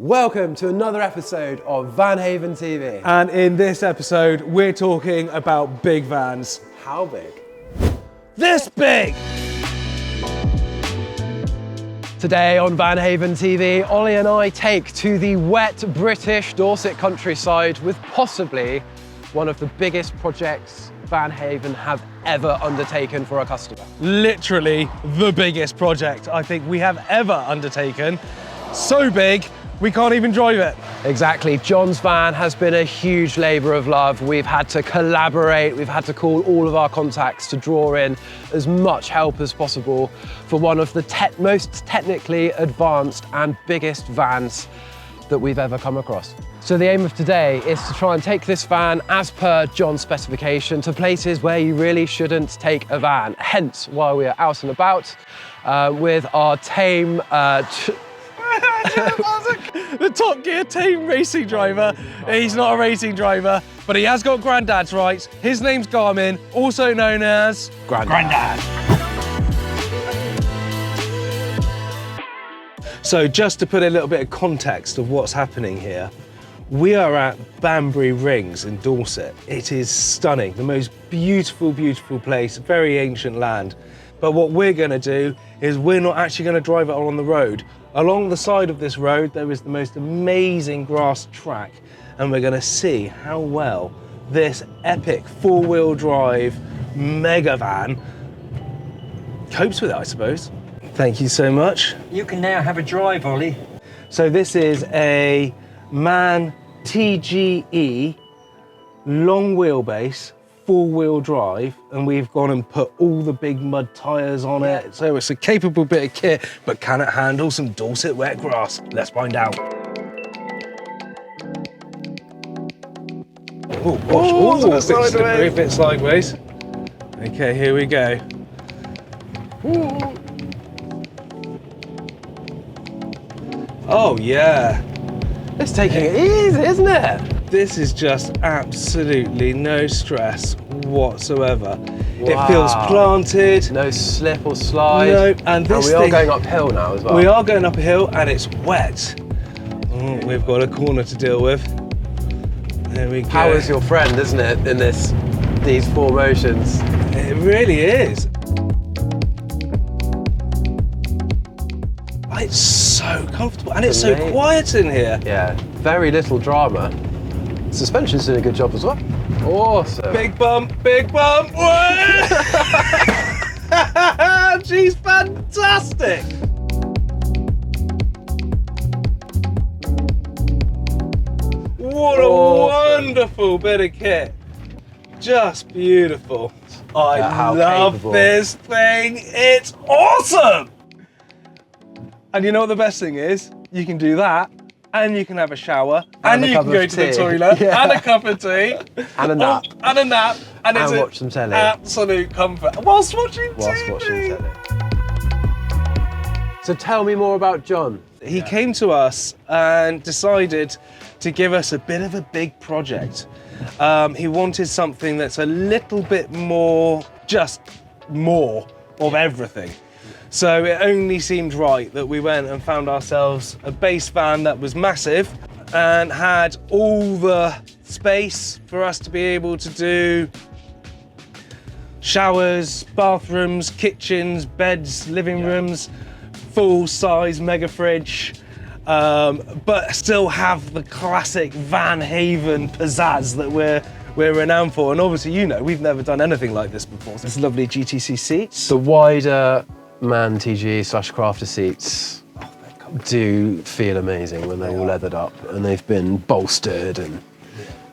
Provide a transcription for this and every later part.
Welcome to another episode of Van Haven TV. And in this episode, we're talking about big vans. How big? This big! Today on Van Haven TV, Ollie and I take to the wet British Dorset countryside with possibly one of the biggest projects Van Haven have ever undertaken for a customer. Literally the biggest project I think we have ever undertaken. So big, we can't even drive it. Exactly. John's van has been a huge labour of love. We've had to collaborate, we've had to call all of our contacts to draw in as much help as possible for one of the most technically advanced and biggest vans that we've ever come across. So the aim of today is to try and take this van as per John's specification to places where you really shouldn't take a van. Hence why we are out and about with our tame the Top Gear team racing driver. He's not a racing driver, but he has got granddad's rights. His name's Garmin, also known as Grandad. So just to put a little bit of context of what's happening here, we are at Banbury Rings in Dorset. It is stunning, the most beautiful, beautiful place, very ancient land. But what we're gonna do is we're not actually gonna drive it on the road. Along the side of this road, there is the most amazing grass track, and we're gonna see how well this epic four-wheel drive mega van copes with it, I suppose. Thank you so much. You can now have a drive, Ollie. So this is a MAN TGE long wheelbase, four-wheel drive, and we've gone and put all the big mud tyres on it. So it's a capable bit of kit, but can it handle some Dorset wet grass? Let's find out. Oh gosh, a bit sideways. Okay, here we go. Ooh. Oh yeah. It's taking it easy, isn't it? This is just absolutely no stress whatsoever. Wow. It feels planted. No slip or slide. No, and this we are going uphill now as well. We are going up a hill and it's wet. Oh, we've got a corner to deal with. There we go. Power's your friend, isn't it, in these four motions? It really is. It's so comfortable and it's so quiet in here. Yeah, very little drama. Suspension's doing a good job as well. Awesome. Big bump, big bump. She's fantastic. What a wonderful bit of kit. Just beautiful. I love this thing. It's awesome. And you know what the best thing is? You can do that, and you can have a shower, and you can go to the toilet, and a cup of tea, and a nap, and it's watch some telly. Absolute comfort whilst watching TV. Watching telly. So tell me more about John. He came to us and decided to give us a bit of a big project. He wanted something that's a little bit more, just more of everything. So it only seemed right that we went and found ourselves a base van that was massive and had all the space for us to be able to do showers, bathrooms, kitchens, beds, living rooms, full-size mega fridge, but still have the classic Van Haven pizzazz that we're renowned for. And obviously, you know, we've never done anything like this before. There's lovely GTC seats. The wider MAN TGE / crafter seats do feel amazing when they're all leathered up and they've been bolstered and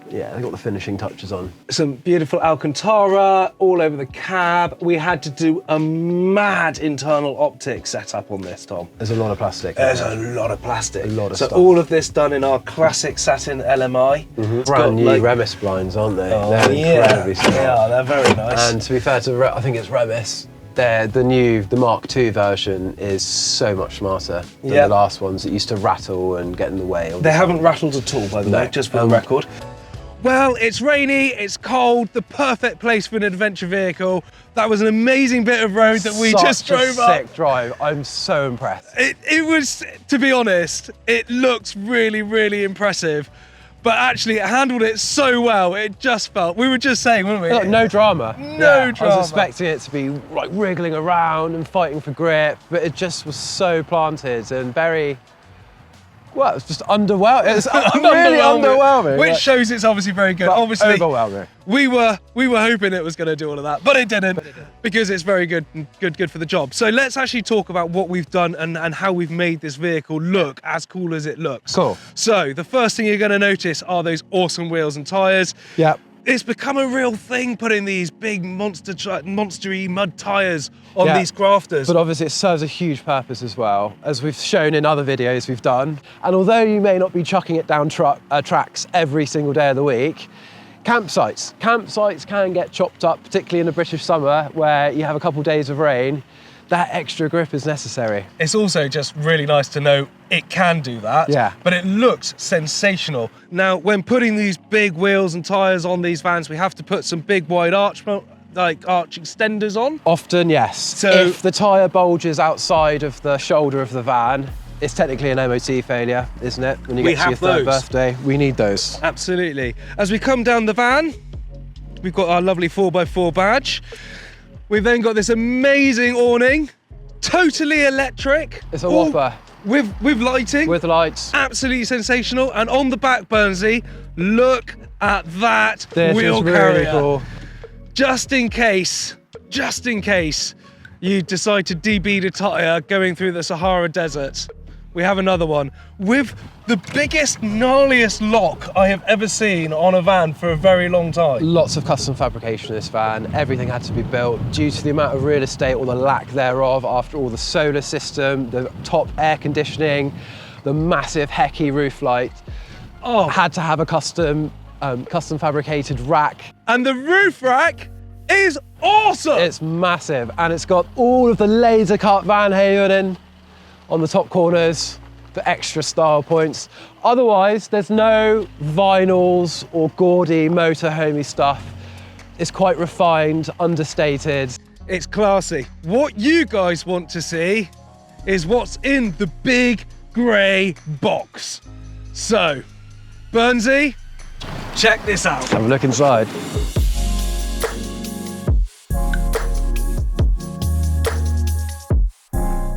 they've got the finishing touches on. Some beautiful Alcantara all over the cab. We had to do a mad internal optic setup on this, Tom. There's a lot of plastic. There's a lot of plastic. A lot of so stuff. All of this done in our classic satin LMI. Brand new Remis blinds, aren't they? Oh, they're incredibly smart. Yeah, they're very nice. And to be fair to I think it's Remis. The Mark II version is so much smarter than the last ones that used to rattle and get in the way. They haven't rattled at all, by the way, just for the record. Well, it's rainy, it's cold, the perfect place for an adventure vehicle. That was an amazing bit of road that we just drove up. Sick drive. I'm so impressed. It was, to be honest, it looks really, really impressive. But actually, it handled it so well. It just felt, we were just saying, weren't we? Look, no drama. No drama. I was expecting it to be like wriggling around and fighting for grip, but it just was so planted and very, well, it was just underwhelming. It's really underwhelming. Which shows it's obviously very good. Obviously, overwhelming. We were hoping it was going to do all of that, but it didn't, because it's very good and good for the job. So let's actually talk about what we've done and how we've made this vehicle look as cool as it looks. Cool. So the first thing you're going to notice are those awesome wheels and tyres. Yep. It's become a real thing putting these big monstery mud tyres on these grafters. But obviously it serves a huge purpose as well, as we've shown in other videos we've done. And although you may not be chucking it down tracks every single day of the week, campsites can get chopped up, particularly in the British summer where you have a couple of days of rain. That extra grip is necessary. It's also just really nice to know it can do that, but it looks sensational. Now, when putting these big wheels and tyres on these vans, we have to put some big wide arch extenders on. Often, yes. So if the tyre bulges outside of the shoulder of the van, it's technically an MOT failure, isn't it? When you get to your third birthday, we need those. Absolutely. As we come down the van, we've got our lovely 4x4 badge. We've then got this amazing awning, totally electric. It's a whopper. With lighting. With lights. Absolutely sensational. And on the back, Burnsy, look at that wheel really carrier. Cool. Just in case you decide to debead a tyre going through the Sahara Desert, we have another one with the biggest, gnarliest lock I have ever seen on a van for a very long time. Lots of custom fabrication in this van. Everything had to be built due to the amount of real estate or the lack thereof after all the solar system, the top air conditioning, the massive Hecky roof light. Oh, had to have a custom fabricated rack. And the roof rack is awesome. It's massive, and it's got all of the laser cut Van Halen on the top corners for extra style points. Otherwise, there's no vinyls or gaudy motorhomey stuff. It's quite refined, understated. It's classy. What you guys want to see is what's in the big grey box. So, Burnsy, check this out. Have a look inside.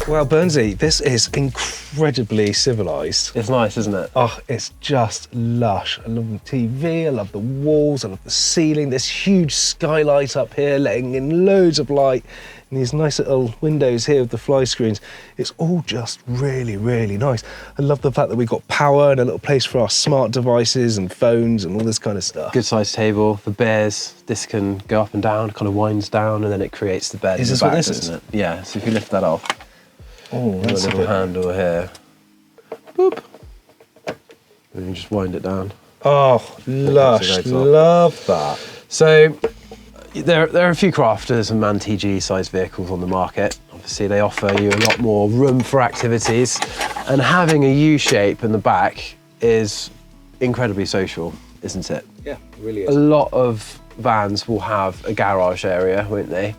Well, Burnsy, this is incredibly civilised. It's nice, isn't it? Oh, it's just lush. I love the TV, I love the walls, I love the ceiling. This huge skylight up here, letting in loads of light. And these nice little windows here with the fly screens. It's all just really, really nice. I love the fact that we've got power and a little place for our smart devices and phones and all this kind of stuff. Good sized table for bears. This can go up and down, kind of winds down, and then it creates the bed. Is this what this is? Isn't it? Yeah, so if you lift that off, oh, that's a little handle here. Boop. And you just wind it down. Oh, lush, love that. So there are a few crafters and MAN TGE sized vehicles on the market. Obviously they offer you a lot more room for activities, and having a U shape in the back is incredibly social, isn't it? Yeah, it really is. A lot of vans will have a garage area, won't they?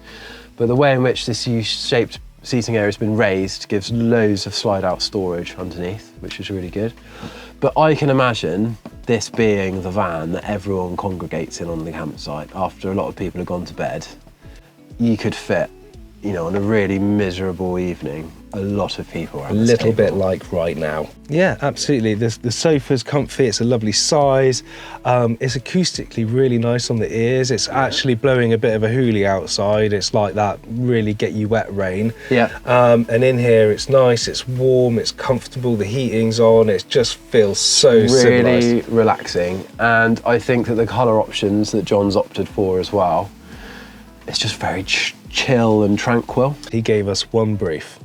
But the way in which this U-shaped seating area has been raised gives loads of slide-out storage underneath, which is really good. But I can imagine this being the van that everyone congregates in on the campsite after a lot of people have gone to bed. You could fit, you know, on a really miserable evening, a lot of people around a little bit like right now. Yeah, absolutely. The sofa's comfy, it's a lovely size. It's acoustically really nice on the ears. It's actually blowing a bit of a hoolie outside. It's like that really get you wet rain. Yeah. And in here it's nice, it's warm, it's comfortable, the heating's on, it just feels so civilised. Really relaxing. And I think that the colour options that John's opted for as well, it's just very chill and tranquil. He gave us one brief.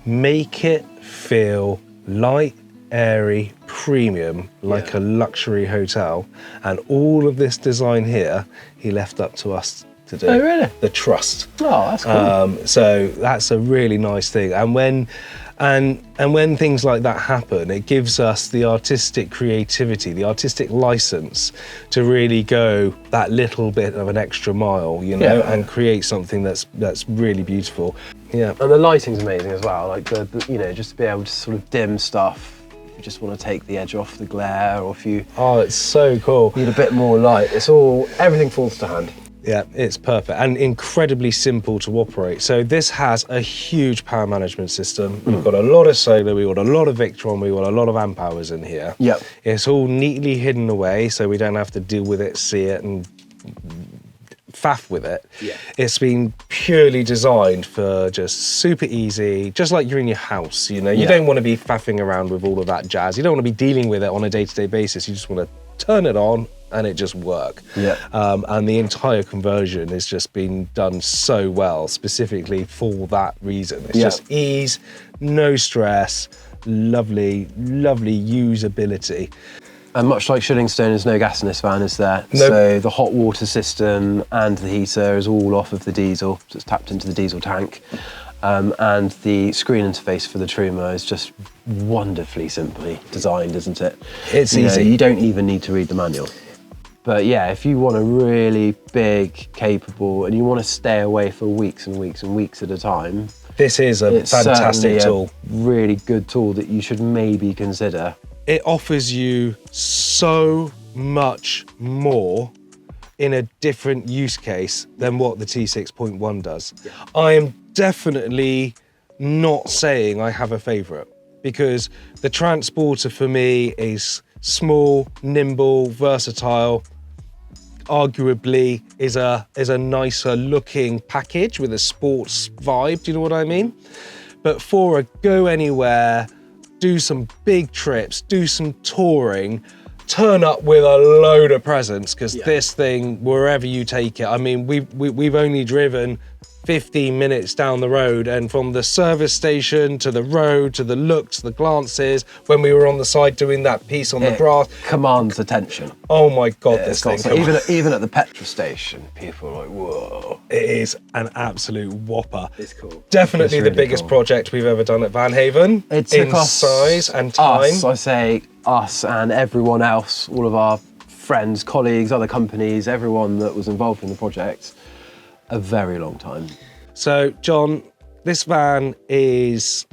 Make it feel light, airy, premium, like a luxury hotel. And all of this design here, he left up to us to do. Oh, really? The trust. Oh, that's cool. So that's a really nice thing. And when And when things like that happen, it gives us the artistic creativity, the artistic license to really go that little bit of an extra mile, you know, and create something that's really beautiful. Yeah. And the lighting's amazing as well. Like the you know, just to be able to sort of dim stuff. If you just want to take the edge off the glare, or if you it's so cool. need a bit more light, everything falls to hand. Yeah, it's perfect and incredibly simple to operate. So this has a huge power management system. We've got a lot of solar, we've got a lot of Victron, we've got a lot of amp hours in here. Yep. It's all neatly hidden away, so we don't have to deal with it, see it, and faff with it. Yeah. It's been purely designed for just super easy, just like you're in your house, you know. You don't want to be faffing around with all of that jazz. You don't want to be dealing with it on a day-to-day basis. You just want to turn it on and it just work. Yeah. And the entire conversion has just been done so well, specifically for that reason. It's just ease, no stress, lovely, lovely usability. And much like Shillingstone, there's no gas in this van, is there? Nope. So the hot water system and the heater is all off of the diesel, so it's tapped into the diesel tank. And the screen interface for the Truma is just wonderfully simply designed, isn't it? It's easy. You don't even need to read the manual. But yeah, if you want a really big, capable, and you want to stay away for weeks and weeks and weeks at a time, this is a fantastic tool. A really good tool that you should maybe consider. It offers you so much more in a different use case than what the T6.1 does. Yeah. I am definitely not saying I have a favourite, because the Transporter for me is small, nimble, versatile, arguably is a nicer looking package with a sports vibe, do you know what I mean? But for a go anywhere, do some big trips, do some touring, turn up with a load of presents, because this thing, wherever you take it, I mean, we've only driven 15 minutes down the road, and from the service station to the road to the looks, the glances, when we were on the side doing that piece on the brass, commands attention. Oh my God, this thing. So even at the petrol station, people are like, whoa. It is an absolute whopper. It's cool. Definitely It's really the biggest cool. project we've ever done at Van Haven. It took in us, size and time. I say us and everyone else, all of our friends, colleagues, other companies, everyone that was involved in the project, a very long time. So, John, this van is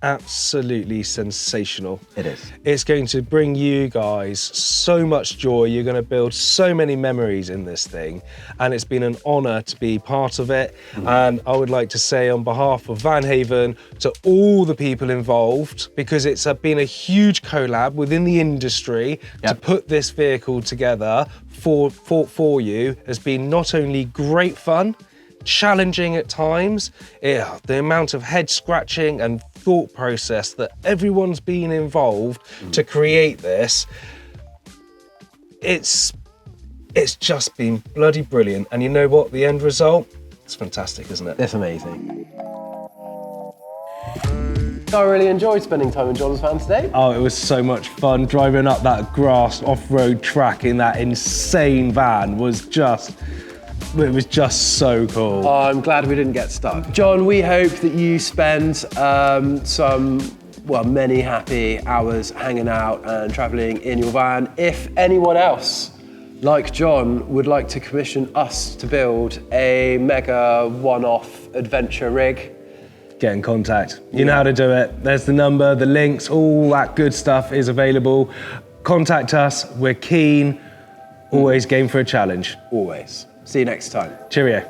absolutely sensational. It is. It's going to bring you guys so much joy. You're going to build so many memories in this thing, and it's been an honour to be part of it. And I would like to say on behalf of Van Haven to all the people involved, because it's been a huge collab within the industry to put this vehicle together for you, has been not only great fun, challenging at times. The amount of head scratching and thought process that everyone's been involved to create this, it's just been bloody brilliant. And you know what? The end result, it's fantastic, isn't it? It's amazing. I really enjoyed spending time in John's van today. Oh, it was so much fun. Driving up that grass off-road track in that insane van was just so cool. Oh, I'm glad we didn't get stuck. John, we hope that you spend many happy hours hanging out and travelling in your van. If anyone else, like John, would like to commission us to build a mega one-off adventure rig, get in contact. You know how to do it. There's the number, the links, all that good stuff is available. Contact us, we're keen. Always game for a challenge. always. See you next time. Cheerio.